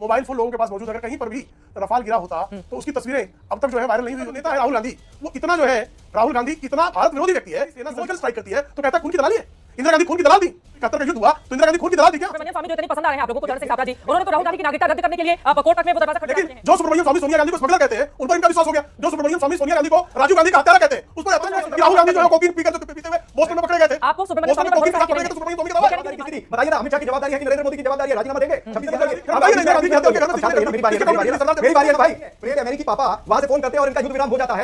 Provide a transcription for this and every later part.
Mobile phone लोगों के पास मौजूद, अगर कहीं पर भी रफाल गिरा होता तो उसकी तस्वीरें अब तक जो है वायरल नहीं हुई। नेता है राहुल गांधी, वो इतना जो है राहुल गांधी इतना भारत विरोधी व्यक्ति है, सेना सर्जिकल स्ट्राइक करती है तो कहता है खून की दलाली है। इंदिरा गांधी खून की दलाल थी, 71 का युद्ध हुआ तो इंदिरा गांधी खून की दलाल थी क्या? सुब्रमण्यम स्वामी जो इतने पसंद आ रहे हैं आप लोगों को, चरण सिंह सापरा जी, उन्होंने तो राहुल गांधी की नागरिकता रद्द करने के लिए कोर्ट तक में वो दरवाजा खटखटाते हैं। लेकिन जो सुब्रमण्यम स्वामी सोनिया गांधी को स्मगलर कहते हैं उन पर इनका विश्वास हो गया। जो सुब्रमण्यम स्वामी सोनिया गांधी को राजीव गांधी का हत्यारा कहते हैं उस पर राहुल गांधी जो है कोकीन पीकर पीते हुए बोस्टन में पकड़े गए थे। आपको सुब्रमण्यम स्वामी कोकीन पकड़े गए तो सुब्रमण्यम स्वामी का बताइए ना, अमित शाह की जवाबदारी है कि नरेंद्र मोदी की जवाबदारी है? राजीनामा देंगे? मेरी बारी है ना भाई, प्रिय अमेरिकी पापा वहां से फोन करते हैं और इनका युद्ध विराम हो जाता है।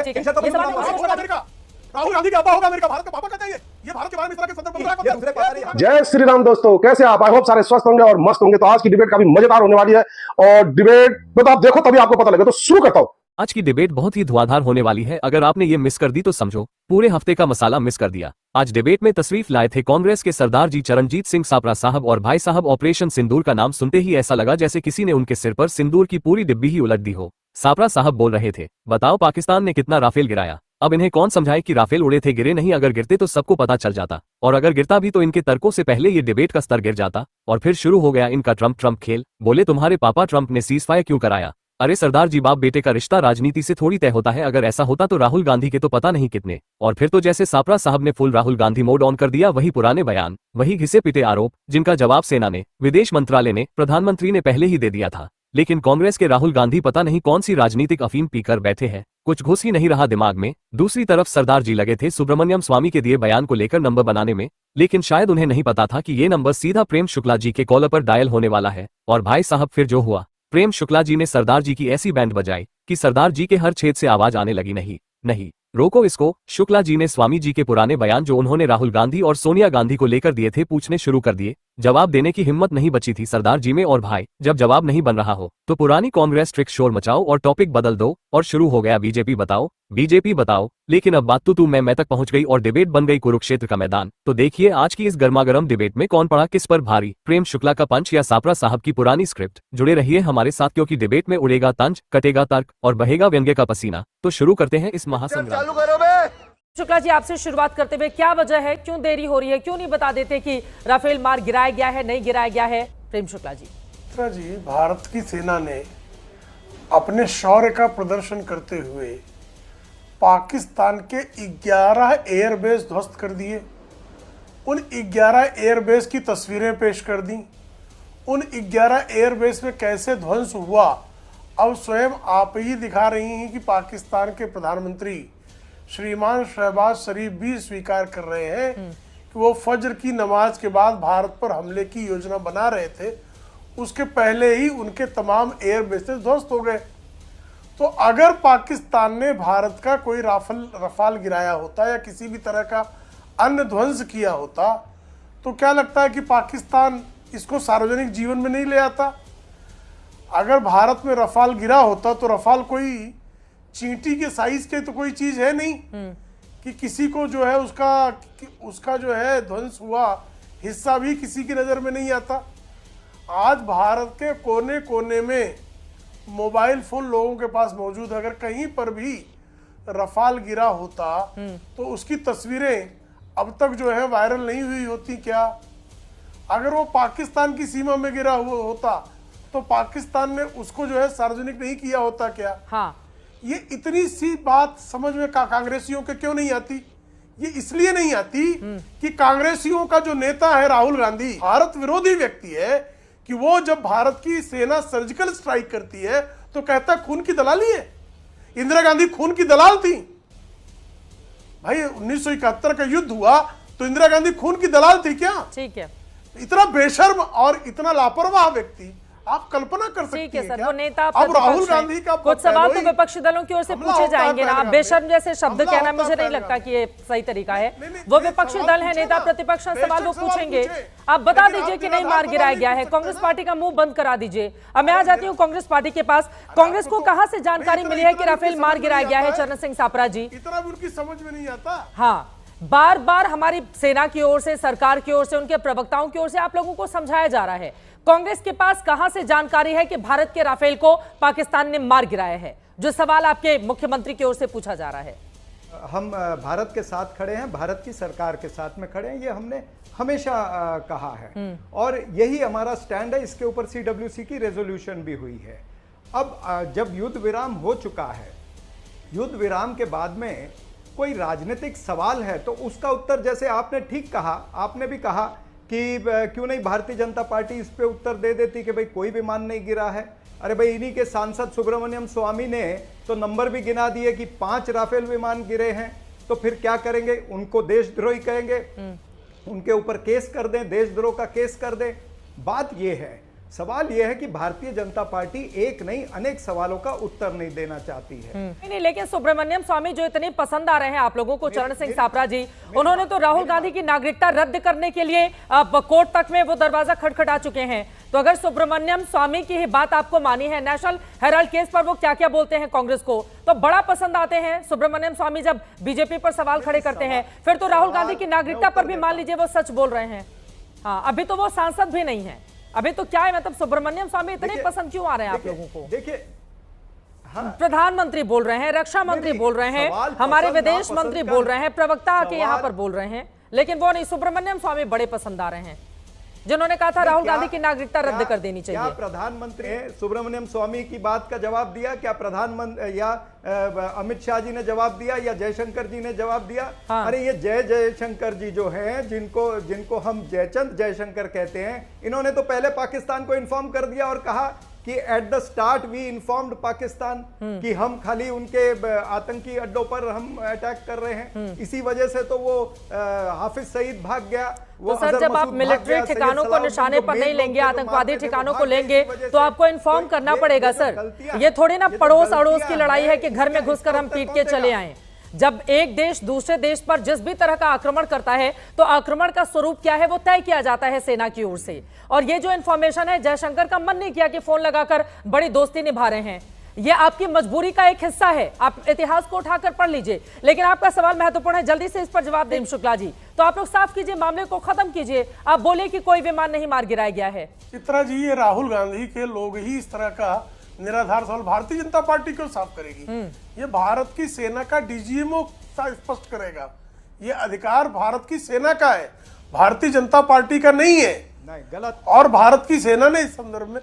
राहुल गांधी का अब्बा होगा अमेरिका, भारत का पापा कहते हैं ये भारत के बारे में इस तरह के संदर्भ। जय श्री राम दोस्तों, कैसे आप? आई होप सारे स्वस्थ होंगे और मस्त होंगे। तो आज की डिबेट काफी मजेदार होने वाली है और डिबेट तो आप देखो तभी आपको पता लगे। तो शुरू करता हूं। आज की डिबेट बहुत ही धुआंधार होने वाली है। अगर आपने ये मिस कर दी तो समझो पूरे हफ्ते का मसाला मिस कर दिया। आज डिबेट में तशरीफ लाए थे कांग्रेस के सरदार जी चरणजीत सिंह सापरा साहब और भाई साहब। ऑपरेशन सिंदूर का नाम सुनते ही ऐसा लगा जैसे किसी ने उनके सिर पर सिंदूर की पूरी डिब्बी ही उलट दी हो। सापरा साहब बोल रहे थे, बताओ पाकिस्तान ने कितना राफेल गिराया। अब इन्हें कौन समझाए कि राफेल उड़े थे, गिरे नहीं। अगर गिरते तो सबको पता चल जाता, और अगर गिरता भी तो इनके तर्कों से पहले ये डिबेट का स्तर गिर जाता। और फिर शुरू हो गया इनका ट्रम्प खेल। बोले तुम्हारे पापा ट्रम्प ने सीज़फायर क्यों कराया? अरे सरदार जी, बाप बेटे का रिश्ता राजनीति से थोड़ी तय होता है। अगर ऐसा होता तो राहुल गांधी के तो पता नहीं कितने। और फिर तो जैसे सापरा साहब ने full Rahul Gandhi mode on कर दिया, वही पुराने बयान, वही घिसे पिटे आरोप, जिनका जवाब सेना ने, विदेश मंत्रालय ने, प्रधानमंत्री ने पहले ही दे दिया था। लेकिन कांग्रेस के राहुल गांधी पता नहीं कौन सी राजनीतिक अफीम पीकर बैठे हैं, कुछ घुस ही नहीं रहा दिमाग में। दूसरी तरफ सरदार जी लगे थे सुब्रमण्यम स्वामी के दिए बयान को लेकर नंबर बनाने में, लेकिन शायद उन्हें नहीं पता था कि ये नंबर सीधा प्रेम शुक्ला जी के कॉलर पर डायल होने वाला है। और भाई साहब फिर जो हुआ, प्रेम शुक्ला जी ने सरदार जी की ऐसी बैंड बजाई कि सरदार जी के हर छेद से आवाज आने लगी, नहीं नहीं रोको इसको। शुक्ला जी ने स्वामी जी के पुराने बयान जो उन्होंने राहुल गांधी और सोनिया गांधी को लेकर दिए थे पूछने शुरू कर दिए। जवाब देने की हिम्मत नहीं बची थी सरदार जी में। और भाई, जब जवाब नहीं बन रहा हो तो पुरानी कांग्रेस ट्रिक शोर मचाओ और टॉपिक बदल दो, और शुरू हो गया बीजेपी बताओ, बीजेपी बताओ। लेकिन अब बात तू मैं तक पहुंच गई और डिबेट बन गई कुरुक्षेत्र का मैदान। तो देखिए आज की इस गर्मागर्म डिबेट में कौन पड़ा किस पर भारी, प्रेम शुक्ला का पंच या सापरा साहब की पुरानी स्क्रिप्ट। जुड़े रहिए हमारे साथ, क्योंकि डिबेट में उड़ेगा तंज, कटेगा तर्क और बहेगा व्यंग्य का पसीना। तो शुरू करते हैं इस महासंग्राम। शुक्ला जी, आपसे शुरुआत करते हुए क्या वजह है, क्यों देरी हो रही है, क्यों नहीं बता देते कि राफेल मार गिराया गया है, नहीं गिराया गया है? प्रेम शुक्ला जी। जी, भारत की सेना ने अपने शौर्य का प्रदर्शन करते हुए पाकिस्तान के 11 एयरबेस ध्वस्त कर दिए। उन 11 एयरबेस की तस्वीरें पेश कर दी। उन 11 एयरबेस में कैसे ध्वंस हुआ अब स्वयं आप ही दिखा रही हैं कि पाकिस्तान के प्रधानमंत्री श्रीमान शहबाज शरीफ भी स्वीकार कर रहे हैं कि वो फजर की नमाज के बाद भारत पर हमले की योजना बना रहे थे, उसके पहले ही उनके तमाम एयरबेसेस ध्वस्त हो गए। तो अगर पाकिस्तान ने भारत का कोई रफाल गिराया होता या किसी भी तरह का अन्य ध्वंस किया होता तो क्या लगता है कि पाकिस्तान इसको सार्वजनिक जीवन में नहीं ले आता? अगर भारत में रफाल गिरा होता तो रफाल कोई चींटी के साइज के तो कोई चीज है नहीं कि किसी को जो है उसका जो है ध्वंस हुआ हिस्सा भी किसी की नजर में नहीं आता। आज भारत के कोने कोने में मोबाइल फोन लोगों के पास मौजूद, अगर कहीं पर भी रफाल गिरा होता तो उसकी तस्वीरें अब तक जो है वायरल नहीं हुई होती क्या? अगर वो पाकिस्तान की सीमा में गिरा हुआ होता तो पाकिस्तान ने उसको जो है सार्वजनिक नहीं किया होता क्या? हाँ, ये इतनी सी बात समझ में कांग्रेसियों के क्यों नहीं आती? ये इसलिए नहीं आती कि कांग्रेसियों का जो नेता है राहुल गांधी भारत विरोधी व्यक्ति है कि वो जब भारत की सेना सर्जिकल स्ट्राइक करती है तो कहता खून की दलाली है। इंदिरा गांधी खून की दलाल थी भाई। 1971 का युद्ध हुआ तो इंदिरा गांधी खून की दलाल थी क्या? ठीक है। इतना बेशर्म और इतना लापरवाह व्यक्ति आप कल्पना कर सकते हैं क्या? वो नेता अब राहुल गांधी का कुछ सवाल तो विपक्षी दलों की ओर से पूछे जाएंगे ना। आप बेशर्म जैसे शब्द कहना मुझे नहीं लगता कि ये सही तरीका है। वो विपक्षी दल है, नेता प्रतिपक्ष, सवाल वो पूछेंगे। आप बता दीजिए कि नहीं मार गिराया गया है, कांग्रेस पार्टी का मुंह बंद करा दीजिए। अब मैं आ जाती हूँ कांग्रेस पार्टी के पास। कांग्रेस को कहां से जानकारी मिली है कि राफेल मार गिराया गया है? चरण सिंह सापरा जी, इतना भी उनकी समझ में नहीं आता। हाँ, बार बार हमारी सेना की ओर से, सरकार की ओर से, उनके प्रवक्ताओं की ओर से आप लोगों को समझाया जा रहा है। कांग्रेस के पास कहां से जानकारी है कि भारत के राफेल को पाकिस्तान ने मार गिराया है? जो सवाल आपके मुख्यमंत्री की ओर से पूछा जा रहा है। हम भारत के साथ खड़े हैं, भारत की सरकार के साथ में खड़े हैं, ये हमने हमेशा कहा है और यही हमारा स्टैंड है। इसके ऊपर CWC की रेजोल्यूशन भी हुई है। अब जब युद्ध विराम हो चुका है, युद्ध विराम के बाद में कोई राजनीतिक सवाल है तो उसका उत्तर, जैसे आपने ठीक कहा, आपने भी कहा कि क्यों नहीं भारतीय जनता पार्टी इस पे उत्तर दे देती कि भाई कोई विमान नहीं गिरा है। अरे भाई, इन्हीं के सांसद सुब्रमण्यम स्वामी ने तो नंबर भी गिना दिए कि 5 राफेल विमान गिरे हैं, तो फिर क्या करेंगे? उनको देशद्रोही कहेंगे, उनके ऊपर केस कर दें, देशद्रोह का केस कर दें। बात यह है, सवाल यह है कि भारतीय जनता पार्टी एक नहीं अनेक सवालों का उत्तर नहीं देना चाहती है। नहीं, लेकिन सुब्रमण्यम स्वामी जो इतने पसंद आ रहे हैं आप लोगों को, चरण सिंह सापरा जी, उन्होंने तो राहुल गांधी की नागरिकता रद्द करने के लिए कोर्ट तक में वो दरवाजा खटखटा चुके हैं। तो अगर सुब्रमण्यम स्वामी की ही बात आपको मानी है, नेशनल हेराल्ड केस पर वो क्या क्या बोलते हैं कांग्रेस को, तो बड़ा पसंद आते हैं सुब्रमण्यम स्वामी। जब बीजेपी पर सवाल खड़े करते हैं, फिर तो राहुल गांधी की नागरिकता पर भी मान लीजिए वो सच बोल रहे हैं। हाँ, अभी तो वो सांसद भी नहीं है, अभी तो क्या है, मतलब सुब्रमण्यम स्वामी इतने पसंद क्यों आ रहे हैं आप लोगों को? देखिए, हाँ, प्रधानमंत्री बोल रहे हैं, रक्षा मंत्री बोल रहे हैं, हमारे विदेश मंत्री बोल रहे हैं, प्रवक्ता आके यहाँ पर बोल रहे हैं, लेकिन वो नहीं, सुब्रमण्यम स्वामी बड़े पसंद आ रहे हैं, जिन्होंने कहा था राहुल गांधी की नागरिकता रद्द कर देनी चाहिए। क्या प्रधानमंत्री ने सुब्रमण्यम स्वामी की बात का जवाब दिया? क्या प्रधानमंत्री या अमित शाह जी ने जवाब दिया या जयशंकर जी ने जवाब दिया? हाँ। अरे ये जयशंकर जी जो हैं, जिनको हम जयचंद जयशंकर कहते हैं, इन्होंने तो पहले पाकिस्तान को इन्फॉर्म कर दिया और कहा कि at the start we informed Pakistan कि हम खाली उनके आतंकी अड्डों पर हम अटैक कर रहे हैं। इसी वजह से तो वो हाफिज सईद भाग गया। तो सर, जब आप मिलिट्री ठिकानों को निशाने पर नहीं लेंगे, आतंकवादी ठिकानों को लेंगे, तो आपको इन्फॉर्म करना पड़ेगा सर। ये थोड़ी ना पड़ोस अड़ोस की लड़ाई है कि घर में घुसकर हम पीट के चले आए। जब एक देश दूसरे देश पर जिस भी तरह का आक्रमण करता है, तो आक्रमण का स्वरूप क्या है वो तय किया जाता है सेना की ओर से। और ये जो इंफॉर्मेशन है, जयशंकर का मन नहीं किया कि फोन लगाकर बड़ी दोस्ती निभा रहे हैं, ये आपकी मजबूरी का एक हिस्सा है। आप इतिहास को उठाकर पढ़ लीजिए। लेकिन आपका सवाल महत्वपूर्ण है, जल्दी से इस पर जवाब दें शुक्ला जी। तो आप लोग साफ कीजिए, मामले को खत्म कीजिए। आप बोले कि कोई विमान नहीं मार गिराया गया है। चित्रा जी, ये राहुल गांधी के लोग ही इस तरह का निराधार सवाल भारतीय जनता पार्टी क्यों साफ करेगी? ये भारत की सेना का डीजीएमओ स्पष्ट करेगा। ये अधिकार भारत की सेना का है, भारतीय जनता पार्टी का नहीं है। नहीं, गलत। और भारत की सेना ने इस संदर्भ में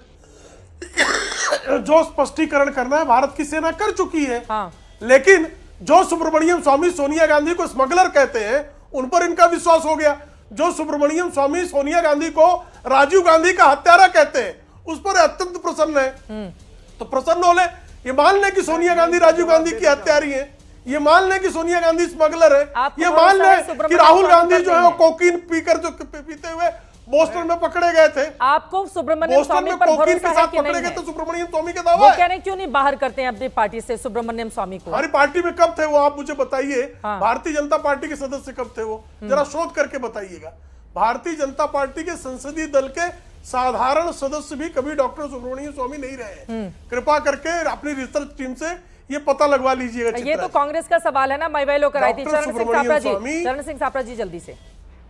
जो स्पष्टीकरण करना है भारत की सेना कर चुकी है। हाँ। लेकिन जो सुब्रमण्यम स्वामी सोनिया गांधी को स्मगलर कहते हैं, उन पर इनका विश्वास हो गया। जो सुब्रमण्यम स्वामी सोनिया गांधी को राजीव गांधी का हत्यारा कहते हैं, उस पर अत्यंत प्रसन्न है। तो प्रसन्न हो ले, ये मान ले कि सोनिया गांधी राजीव गांधी की हत्यारी है, ये मान ले कि सोनिया गांधी स्मगलर है, ये मान ले कि राहुल गांधी जो है वो कोकीन पीकर जो पीते हुए बोस्टन में पकड़े गए थे। आपको सुब्रमण्यम स्वामी पर भरोसा है कि नहीं है? तो सुब्रमण्यम स्वामी का दावा है। कह रहे क्यों नहीं बाहर करते हैं अपनी पार्टी से सुब्रमण्यम स्वामी को? हमारी पार्टी में कब थे वो, आप मुझे बताइए। भारतीय जनता पार्टी के सदस्य कब थे वो, जरा शोध करके बताइएगा। भारतीय जनता पार्टी के संसदीय दल के साधारण सदस्य भी कभी डॉक्टर सुब्रमण्यम स्वामी नहीं रहे। कृपा करके अपनी रिसर्च टीम से ये पता लगवा लीजिएगा। ये तो कांग्रेस का सवाल है ना, मैं वही लोग कराई थी। चरण सिंह सापरा जी जल्दी से।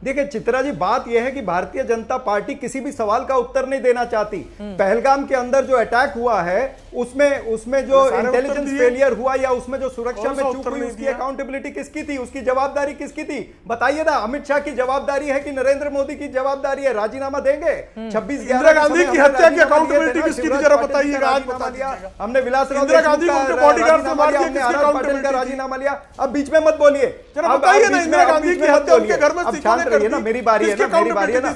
देखिए चित्रा जी, बात यह है कि भारतीय जनता पार्टी किसी भी सवाल का उत्तर नहीं देना चाहती। पहलगाम के अंदर जो अटैक हुआ है, उसमें जो इंटेलिजेंस फेलियर हुआ या उसमें जो सुरक्षा में चूक हुई, उसकी अकाउंटेबिलिटी किसकी थी, उसकी जवाबदारी किसकी थी? बताइए ना। अमित शाह की जवाबदारी है कि नरेंद्र मोदी की जवाबदारी है? राजीनामा देंगे 26 इंदिरा गांधी की हत्या की अकाउंटेबिलिटी किसकी थी, जरा बताइएगा। आज बता दिया हमने विलास इंदिरा गांधी को उनके बॉडीगार्ड से मार दिया, हमने आर पाटिल का राजीनामा लिया। अब बीच में मत बोलिए, जरा बताइए ना। इंदिरा गांधी की हत्या उनके घर में रहिए ना। मेरी बारी है ना, मेरी बारी है ना,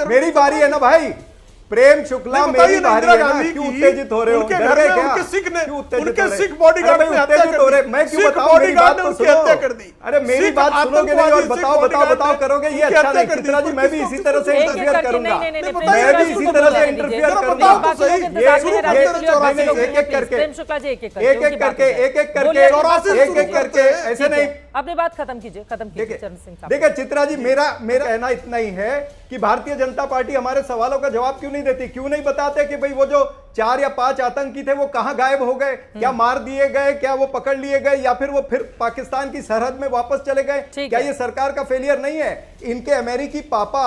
मेरी बारी है ना भाई। प्रेम शुक्ला, मेरी बारी है ना। क्यों उत्तेजित हो रहे हो? उनके घर में उनके सिख बॉडीगार्ड ने हत्या कर दी। मैं क्यों बताऊं? मेरी बात तो सुनो। अरे मेरी बात सुनोगे नहीं और बताओ करोगे, ये अच्छा नहीं। चित्रा जी, मैं भी इसी तरह से इंटरफियर करूंगा। मैं भी इसी तरह से इंटरफियर करूंगा। एक एक करके ऐसे नहीं। अपनी बात खत्म कीजिए, खत्म कीजिए। देखिए चित्रा जी, मेरा कहना इतना ही है कि भारतीय जनता पार्टी हमारे सवालों का जवाब क्यों नहीं देती, क्यों नहीं बताते कि भाई वो जो 4 या 5 आतंकी थे वो कहां गायब हो गए, क्या मार दिए गए, क्या वो पकड़ लिए गए, या फिर वो फिर पाकिस्तान की सरहद में वापस चले गए। क्या ये सरकार का फेलियर नहीं है? इनके अमेरिकी पापा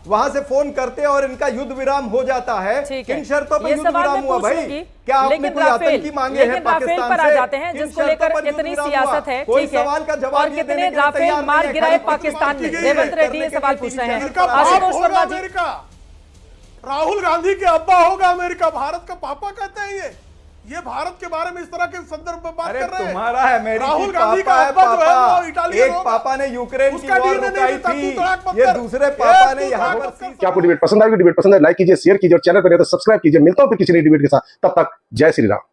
वहां से फोन करते और इनका युद्ध विराम हो जाता है। किन शर्तों पर युद्ध विराम हुआ भाई? क्या आपने कोई आतंकी मांगे हैं पाकिस्तान पर आ जाते हैं जिसको लेकर इतनी सियासत है, ठीक है, सवाल का जवाब और कितने राफेल मार गिराए पाकिस्तान ने? रेवंत रेड्डी ये सवाल पूछ रहे हैं। आशुतोष शर्मा जी, राहुल गांधी के अब्बा होगा अमेरिका, भारत का पापा कहते हैं ये भारत के बारे में इस तरह के संदर्भ में बात कर रहे हैं। तुम्हारा अमेरिकी राहुल गांधी का पापा अब्बा जो है वो इटालियन एक पापा ने यूक्रेन की वॉर रुकाई थी, ये दूसरे पापा ने यहाँ पर। क्या आपको डिबेट पसंद आएगी? डिबेट पसंद है लाइक कीजिए, शेयर कीजिए और चैनल पर नहीं तो सब्सक्राइब कीजिए। मिलता हूं फिर किसी नई डिबेट के साथ, तब तक जय श्री राम।